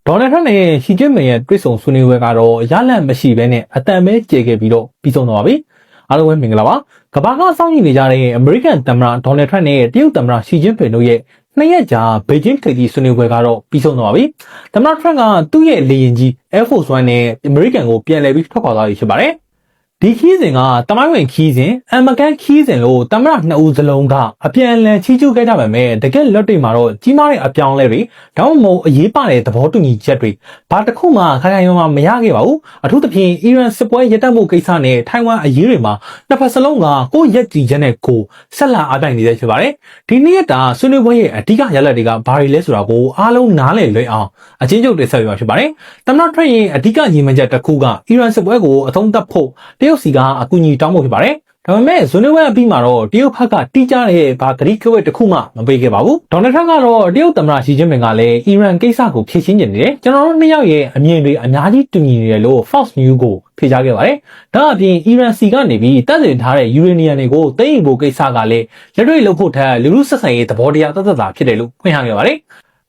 ဒေါ်နယ်ထရန့်နဲ့ရှီကျင်းပင်ရဲ့တွေ့ဆုံဆွေးနွေးပွဲကတော့ရလန့်မရှိဘဲနဲ့အတန်ပဲကျေခဲ့ပြီးတော့ပြီးဆုံးသွားပါပြီ။အားလုံးပဲမင်္ဂလာပါ။ကမ္ဘာကစောင့်ကြည့်နေကြတဲ့အမေရိကန်သမ္မတဒေါ်နယ်ထရန့်နဲ့တရုတ်သမ္မတရှီကျင်းပင်တို့ရဲ့2ရက်ကြာဘေကျင်းထိပ်သီးဆွေးနွေးပွဲကတော့ပြီးဆုံးသွားပါပြီ။သမ္မတထရန့်ကသူ့ရဲ့လေယာဉ်ကြီး Air Force One နဲ့အမေရိကန်ကိုပြန်လည်ပြီးထွက်ခွာသွားပြီဖြစ်ပါတယ်။ဒီခီးစဉ်ကတမိုင်းဝင်ခီးစဉ်အမကန်ခီးစဉ်လို့သမ္မတ2ဦးစလုံးကအပြန်အလှန်ချီးကျူးခဲ့ကြပါမယ်တကယ်လက်တွေ့မှာတော့ကြီးမားတဲ့အပြောင်းလဲတွေဒါမှမဟုတ်အရေးပါတဲ့သဘောတူညီချက်တွေဘာတစ်ခုမှခိုင်ခိုင်မာမာမရခဲ့ပါဘူးအထူးသဖြင့်အီရန်စစ်ပွဲရပ်တန့်မှုကိစ္စနဲ့ထိုင်ဝမ်အရေးတွေမှာနှစ်ဖက်စလုံးကကိုယ့်ရက်ကြည်ချက်နဲ့ကိုဆက်လက်အားပြိုင်နေသေးဖြစ်ပါတယ်ဒီနေ့ရက်တာဆွေးနွေးပွဲရဲ့အဓိကရလဒ်တွေကဘာတွေလဲဆိုတာကိုအားလုံးနားလည်လွယ်အောင်အချင်းချုပ်တင်ဆက်ပြပါဖြစ်ပါတယ်သမ္မတထရန့်ရဲ့အဓိကညီမချက်တစ်ခုကအီရန်စစ်ပွဲကိုအဆုံးသတ်ဖို့တရုတ်စီကအကူအညီတောင်းဖို့ဖြစ်ပါတယ်ဒါပေမဲ့ဇွန်နဝက်အပြီးမှာတော့တရုတ်ဘက်ကတိကျတဲ့ဘာဂရိကဝက်တစ်ခုမှမပေးခဲ့ပါဘူးဒေါ်နယ်ထရန့်ကတော့တရုတ်သမ္မတရှီကျင်းပင်ကလည်းအီရန်ကိစ္စကိုဖြေရှင်းနေတယ်ကျွန်တော်တို့နှစ်ယောက်ရဲ့အမြင်တွေအများကြီးတူညီနေတယ်လို့ Fox News ကိုဖြေကြားခဲ့ပါတယ်ဒါအပြင်အီရန်စီကနေပြီးတပ်ဆင်ထားတဲ့ယူရေနီယံတွေကိုသိမ်းယူဖို့ကိစ္စကလည်းလက်တွေ့လုပ်ဖို့ထက်လူလူဆက်ဆံရေးသဘောတရားသက်သက်သာဖြစ်တယ်လို့ဖွင့်ဟခဲ့ပါတယ်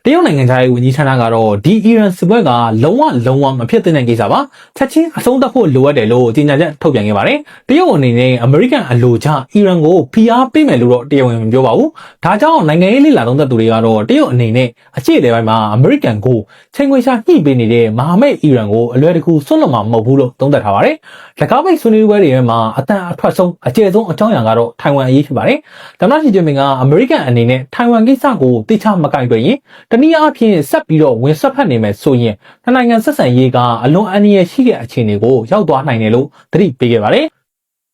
တရုတ်နိုင်ငံသားရဲ့ဝန်ကြီးဌာနကတော့ဒီအီရန်စစ်ပွဲကလုံးဝမဖြစ်တဲ့ကိစ္စပါချက်ချင်းအဆုံးသတ်ဖို့လိုအပ်တယ်လို့ကြေညာချက်ထုတ်ပြန်ခဲ့ပါတယ်တရုတ်အနေနဲ့အမေရိကန်အလိုချအီရန်ကိုဖိအားပေးမယ်လို့တော့တရားဝင်မပြောပါဘူးဒါကြောင့်နိုင်ငံရေးလေလာသုံးသပ်သူတွေကတော့တရုတ်အနေနဲ့အခြေအနေပိုင်းမှာအမေရိကန်ကိုချိန်ခွင်ရှာညှိပေးနေတဲ့မဟာမိတ်အီရန်ကိုအလွယ်တကူဆွတ်လွတ်မှာမဟုတ်ဘူးလို့သုံးသပ်ထားပါတယ်၎င်းမိတ်ဆွေးနွေးပွဲတွေမှာအတန်အထွက်ဆုံးအကျယ်ဆုံးအကြောင်းအရာကတော့ထိုင်ဝမ်အရေးဖြစ်ပါတယ်သမ္မတရှီကျင်းပင်ကအမေရိကန်အနေနဲ့ထိုင်ဝမ်ကိစ္စကိုတိကျမကိုင်တွယ်ရင်တနည်းအားဖြင့်ဆက်ပြီးတော့ဝင်ဆက်ဖက်နေမယ်ဆိုရင်နိုင်ငံဆက်ဆံရေးကအလွန်အန္တရာယ်ရှိတဲ့အခြေအနေကိုရောက်သွားနိုင်တယ်လို့သတိပေးခဲ့ပါတယ်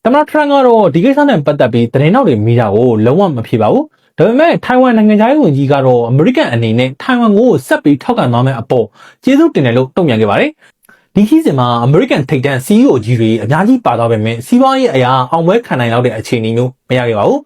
သမ္မတထရန့်ကတော့ဒီကိစ္စနဲ့ပတ်သက်ပြီးသတင်းနောက်တွေမိတာကိုလုံးဝမဖြေပါဘူးဒါပေမဲ့ထိုင်ဝမ်နိုင်ငံသားဝန်ကြီးကတော့အမေရိကန်အနေနဲ့ထိုင်ဝမ်ကိုဆက်ပြီးထောက်ခံသွားမယ်အပေါ်ကျေးဇူးတင်တယ်လို့တုံ့ပြန်ခဲ့ပါတယ်ဒီခီးစဉ်မှာအမေရိကန်ထိပ်တန်း CEO ကြီးတွေအများကြီးပါသွားပေမဲ့စီးပွားရေးအရာအောင်ပွဲခံနိုင်လောက်တဲ့အခြေအနေမျိုးမရခဲ့ပါဘူး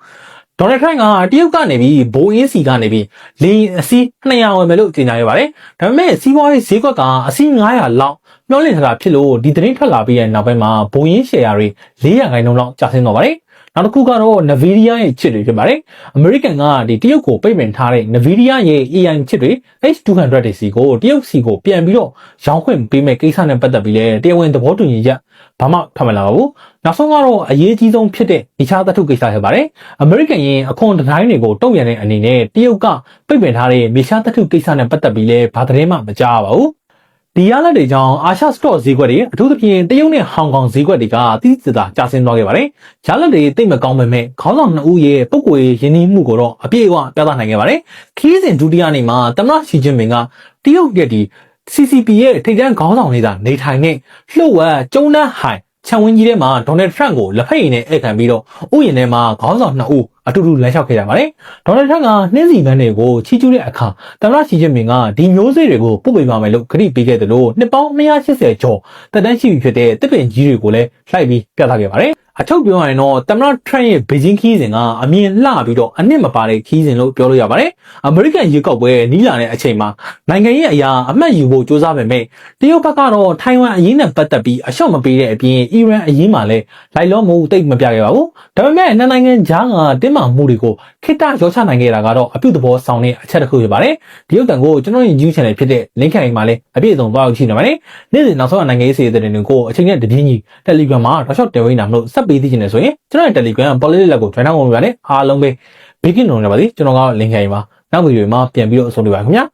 ဒေါ်နယ်ထရန့်ကတရုတ်ကနေပြီးဘိုးအင်းစီကနေပြီးလေအစီး200ဝယ်မယ်လို့ကြေညာခဲ့ပါတယ်။ဒါပေမဲ့စီးပွားရေးဈေးကွက်ကအစီး900လောက်မျောလင့်ထားတာဖြစ်လို့ဒီသတင်းထွက်လာပြီးတဲ့နောက်ပိုင်းမှာဘိုးအင်းရှယ်ယာတွေ400%လောက်ကျဆင်းသွားပါတယ်။နောက်တစ်ခုကတော့ Nvidia ရဲ့ချစ်တွေဖြစ်ပါတယ်။အမေရိကန်ကဒီတရုတ်ကိုပိတ်ပင်ထားတဲ့ Nvidia ရဲ့ AI ချစ်တွေ H200 တွေစီကိုတရုတ်စီကိုပြန်ပြီးတော့ရောင်းခွင့်ပေးမဲ့ကိစ္စနဲ့ပတ်သက်ပြီးလဲတရားဝင်သဘောတူညီချက်ဘာမှထပ်မလာပါဘူး။နောက်ဆုံးကတော့အရေးကြီးဆုံးဖြစ်တဲ့တခြားသတ္တုကိစ္စဖြစ်ပါတယ်။အမေရိကန်ရဲ့အခွန်တိုင်းတွေကိုတုံ့ပြန်တဲ့အနေနဲ့တရုတ်ကပိတ်ပင်ထားတဲ့မြေရှားသတ္တုကိစ္စနဲ့ပတ်သက်ပြီးလဲဘာသတင်းမှမကြားပါဘူး။ဒီရလဒ်တွေကြောင့်အာရှစတော့ဈေးကွက်တွေအထူးသဖြင့်တရုတ်နဲ့ဟောင်ကောင်ဈေးကွက်တွေကတိတိကျကျကျဆင်းသွားခဲ့ပါတယ်။ရလဒ်တွေသိပ်မကောင်းပေမဲ့ခေါင်းဆောင်2ဦးရဲ့ပုံကိုယ်ရင်းနှီးမှုကိုတော့အပြည့်အဝပြသနိုင်ခဲ့ပါတယ်။ခီးစဉ်ဒုတိယနေ့မှာသမ္မတရှီကျင်းပင်ကတရုတ်ရဲ့ဒီ CCP ရဲ့ထိပ်တန်းခေါင်းဆောင်တွေသာနေထိုင်တဲ့လှုပ်ဝက်ကျုံးနှန်းဟိုင်ခြံဝင်းကြီးထဲမှာဒေါ်နယ်ထရန့်ကိုလက်ဖက်ရည်နဲ့ဧည့်ခံပြီးတော့ဥယျာဉ်ထဲမှာခေါင်းဆောင်2ဦးအတူတူလမ်းလျှောက်ခဲ့ကြပါတယ်။ဒေါ်နယ်ထရန့်ကနှင်းစီပန်းတွေကိုချီးကျူးတဲ့အခါသမ္မတရှီကျင်းပင်ကဒီမျိုးစေ့တွေကိုပို့ပေးပါမယ်လို့ကတိပေးခဲ့တယ်လို့နှစ်ပေါင်း280ကျော်သက်တမ်းရှိပြီဖြစ်တဲ့တစ်ပင်ကြီးတွေကိုလည်းလိုက်ပြီးပြသခဲ့ပါတယ်။အချုပ်ပြောရရင်တော့သမ္မတထရန့်ရဲ့ဘေဂျင်းခီးစဉ်ကအမြင်လှပြီးတော့အနစ်မပါတဲ့ခီးစဉ်လို့ပြောလို့ရပါတယ်။အမေရိကန်ရေကောက်ပွဲနီးလာတဲ့အချိန်မှာနိုင်ငံရေးအရာအမှတ်ယူဖို့ကြိုးစားပေမဲ့တရုတ်ဘက်ကတော့ထိုင်ဝမ်အရေးနဲ့ပတ်သက်ပြီးအလျှော့မပေးတဲ့အပြင်အီရန်အရေးမှာလည်းလိုက်လောမှုတိတ်မပြခဲ့ပါဘူး။ဒါပေမဲ့နိုင်ငံကြားကတင်းမာမှုတွေကိုခိတ္တရောချနိုင်ခဲ့တာကတော့အပြုသဘောဆောင်တဲ့အချက်တစ်ခုဖြစ်ပါတယ်။ဒီရုပ်သံကိုကျွန်တော်ရဲ့ YouTube channel ဖြစ်တဲ့ link ခိုင်မှာလည်းအပြည့်အစုံသွားရောက်ကြည့်နိုင်ပါတယ်။နေ့စဉ်နောက်ဆုံးနိုင်ငံရေးစီးတဲ့တွေကိုအချိန်နဲ့တပြင်းကြီး Telegram မှာတော့ short တင်ဝေးနာမလို့ဆက်ပေးသိချင်တယ်ဆိုရင်ကျွန်တော်ရဲ့ Telegram policy လက်ကို join အောင်လုပ်ရတဲ့အားလုံးပဲ begin လုပ်နေပါသည်ကျွန်တော်က link ခိုင်ပါနောက်ဗီဒီယိုမှာပြန်ပြီးတော့အဆုံးတွေ့ပါခင်ဗျာ